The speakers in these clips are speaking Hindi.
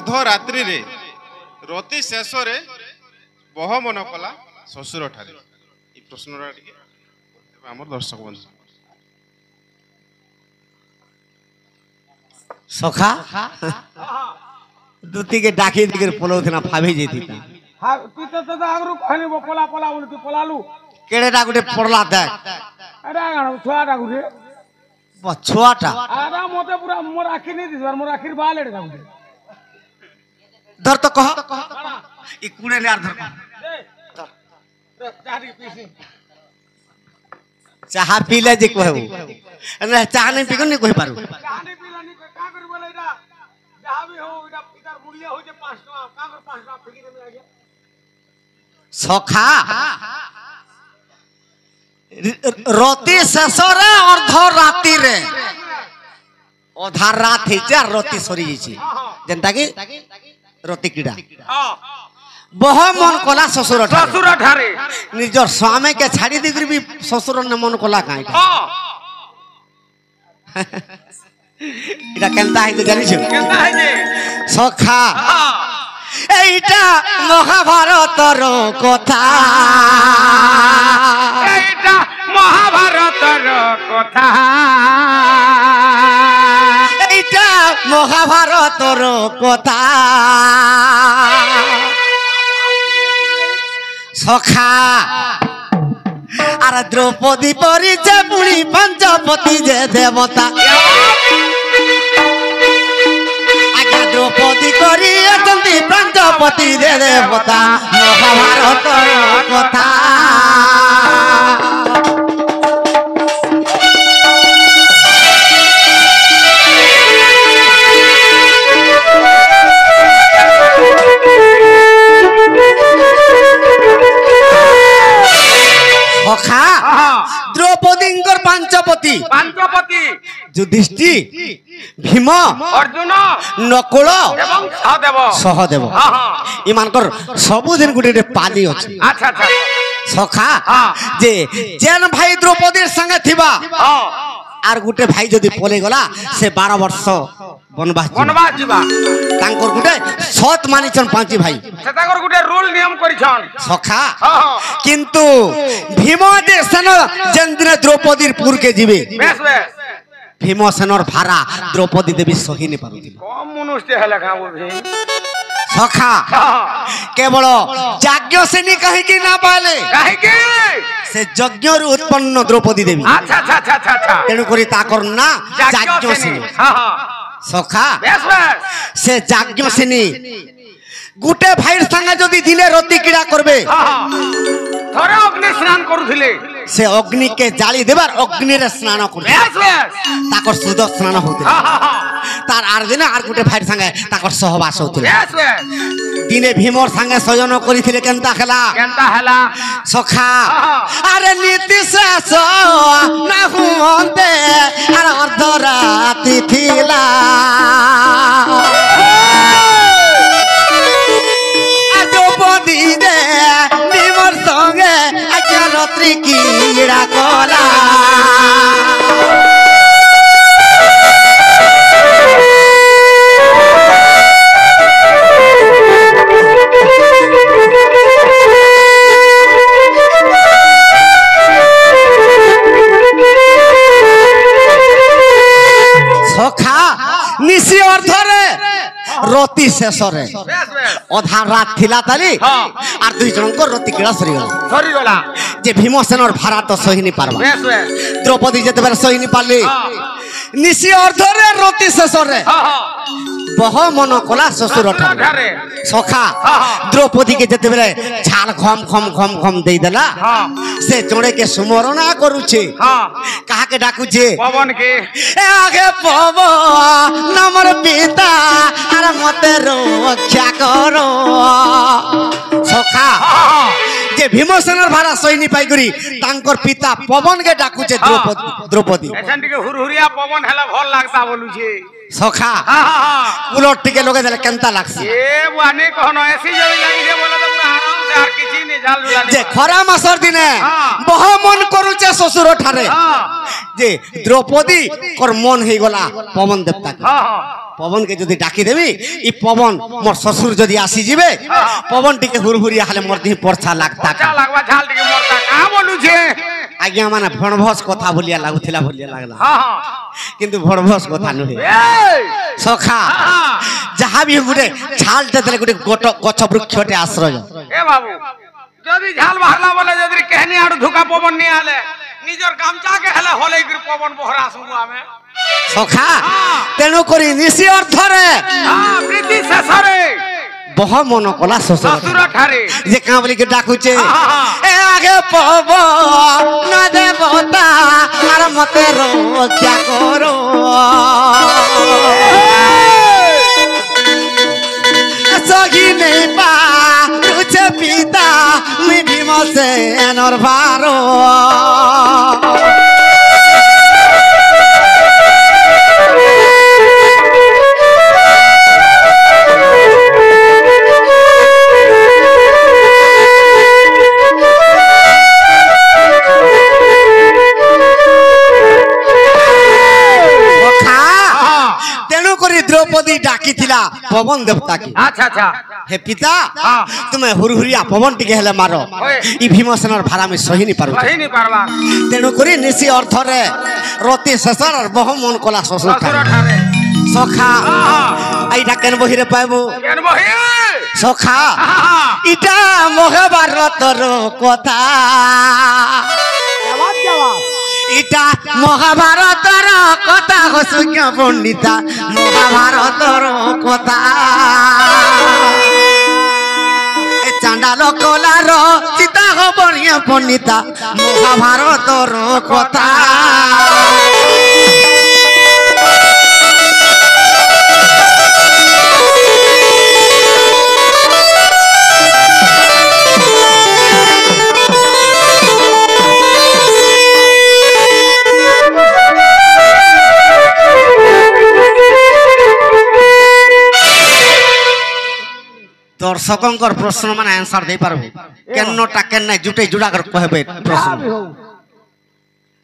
अर्धरात्रि रे रति शेष रे बह मन कला शशुर ठारे ये प्रश्न आम दर्शक बंधु सखा दुती के डाकी दिगर पलोथना फाभी जेती हां तू तो आगरु कहली पला पला बोल तू पलालू केड़ेटा गुटे पड़ला दे अरे छुआटा गुटे छुआटा अरे मते पूरा मोर आखि नहीं दिस मोर आखिर बाल एटा गुटे धर तो कह ई कुने ले धर चाह पीले जे कहू ना चाह नहीं पीको नहीं कहि पारू चाह नहीं पीला नहीं का कर बोले एटा जहां भी हो एटा इधर मुड़िया हो जे 5 टका का कर 5 टका फेंकी दे में आ गया सखा रति शेषरे अर्ध राति रे अधा रात हे चार रति सरी जैसी जनता की रति कीड़ा बह मन कला ससुर ठारे निजर स्वामी के छाड़ी दिगरी भी ससुर ने मन कला काई इटा केनता है जानि छ केनता है जे सखा এইটা মহাভারতর কথা এইটা মহাভারতর কথা এইটা মহাভারতর কথা সখা আর দ্রৌপদী পরি যে পুরি পঞ্চপতি যে দেবতা द्रौपदी करी पंचपति दे देवता महाभारत कथा सखा द्रौपदी पंचपति युधिष्ठिर भीम अर्जुन नकुल एवं सहदेव इमानकर सबुदिन गुटे पाली अछि अच्छा अच्छा सखा जे जेन भाई द्रौपदी संगे थिबा आर गुटे भाई जदी पले गला से 12 वर्ष वनवास जीवा तांकर गुटे सत मानिछन पांची भाई से तांकर गुटे रूल नियम करिछन सखा किंतु भीम जे सन जंदिन द्रौपदीर पुर के जीवे बेस बेस भीमसेनर भारा द्रौपदी देवी सही नहीं पारुथि कम मनुष्य हला खाबो भे सखा केवल याज्ञ सेनी कहि कि ना पाले काहे के से यज्ञ रु उत्पन्न द्रौपदी देवी अच्छा अच्छा अच्छा अच्छा तेनु करी ताकर ना याज्ञ सेनी हां हां सखा बेस बेस से याज्ञ सेनी गुटे भाईर संगे जदी दिने रति कीड़ा करबे थोड़े अग्नि स्नान करूथिले से अग्नि के जाली देबार अग्नि रे स्नान कर बेस बेस ताकर सुद स्नान होते तार आर दिन आर गुटे भाईर संगे ताकर सहवास होते बेस बेस दिने भीमर संगे सजन करिथिले केनता हला सखा अरे नीति से सो ना हुंते अरे अर्धराति थिला द्रौपदी दे भीमर संगे आज्ञा रात्रि कीड़ा कला सखा निशी अर्धरे रति शेष रे अधा रात थिला ताली आर दुई जन को रति कीड़ा सरी गला जे भीमसेनर भारा तो सही नहीं पारबा द्रौपदी जते बेर सही नहीं पाली निशी अर्धरे रति शेष रे बह मन कला ससुर ठारे सखा द्रौपदी के जते बेले छाल खम खम खम खम दे देला से जोड़े के सुमरणा करूछे कहा के डाकुछे पवन के ए आगे पवन नमर पिता अरे मते रक्षा करो सखा जे भीमसेनर भारा सैनी पाई करी तांकर पिता पवन के डाकुछे द्रौपदी ऐसन टिके हुरहुरिया पवन हला भल लागता बोलू छे सखा उलट टिके लगे देले केनता लागसी ए वाने कहनो ऐसी जड़ी लागी जे बोला तो पूरा आराम से हर किछि ने झाल झुला जे खरा मासर दिने बह मन करूचे ससुर ठारे যে দ্রৌপদী কর মন হয়ে গলা পবন দেবতা পবন কে যদি ডাকি দেবি ই পবন মোর শ্বশুর যদি আসি যাবে পবন টিকে হুরহুরিয়া হলে মোর দিহি পরছা লাগতা লাগবা ঝাল টিকে মরতা কা বলুছে আজ্ঞা মানে ভণভস কথা বলিয়া লাগুଥିଲା বলিয়া লাগলা কিন্তু ভণভস কথা নহে সখা যাহা বি গুটে ঝালতে দেলে গুটে গছ বৃক্ষতে আশ্রয় এ বাবু যদি ঝাল বাহলা বলে যদি কেহনি আড়ু ধুকা পবন নি আলে নিজর গামচা কে হেলে হলে গির পবন বহরা আসবু আমি সখা তেনু করি নিশি অর্থরে প্রীতি শেষরে বহ মন কলা শ্বশুর ঠারে যে কাঁ বলি কে ডাকুছে এ আগে পবন না দেবতা আর মতে রক্ষা করো সগি নেই পা তুছে পিতা মি ভীমসেনর ভারো द्रौपदी डाकी थिला पवन देवता की अच्छा अच्छा हे पिता तुम्हें हुरहुरिया पवन टिके हेले मारो ई भीमसेनर भारा में सही नहीं पारबा तेनु करी निसी अर्थ रे रति शेषर बहु मन कला ससुर ठारे सखा आइटा केन बहि रे पाइबो केन बहि सखा इटा महाभारतर कथा इटा महाभारतर कथा हसुज्ञ पंडिता महाभारतर कथा चांडाल कलार सीता हबनिया पंडिता महाभारतर कथा दर्शकों प्रश्न मान आंसर दे पारबे केन्नटा केन्ना जुटे जुड़ा कर कहबे प्रश्न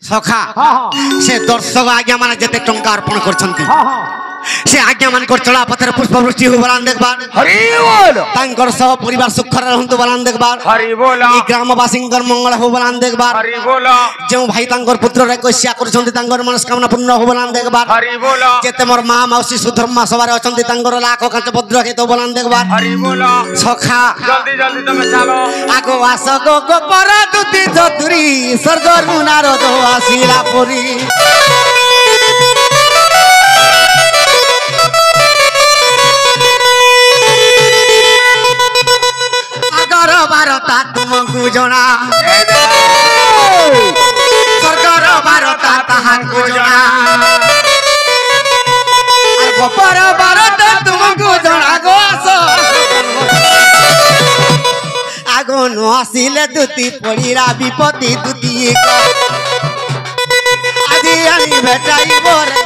सखा से दर्शक आज्ञा माने जते टंका अर्पण करछंती से आज्ञा मान कर चला पथर पुष्पवृष्टि हो बलान देखबा हरि बोल तांकर सब परिवार सुख रहंतु बलान देखबा हरि बोल ई ग्रामवासींकर मंगल हो बलान देखबा हरि बोल जो भाई तांकर पुत्र रे कश्या करछंती तांकर मनस्कामना पूर्ण हो बलान देखबा हरि बोल जेते मोर मां मौसी सुधर्मा सवारे अछंती तांकर लाख कांच भद्र हे तो बलान देखबा हरि बोल सखा जल्दी जल्दी तमे चलो आगो आस गो गो पर दुति चतुरी स्वर्ग रुनार दो आसीला पुरी सागर भारता तुमको जना स्वर्गर भारता ताहाको जना गोपर भारत तुमको जना गो आगो न आसिले दुति पड़ीरा विपत्ति दुति आदि आनी भेटाइबो रे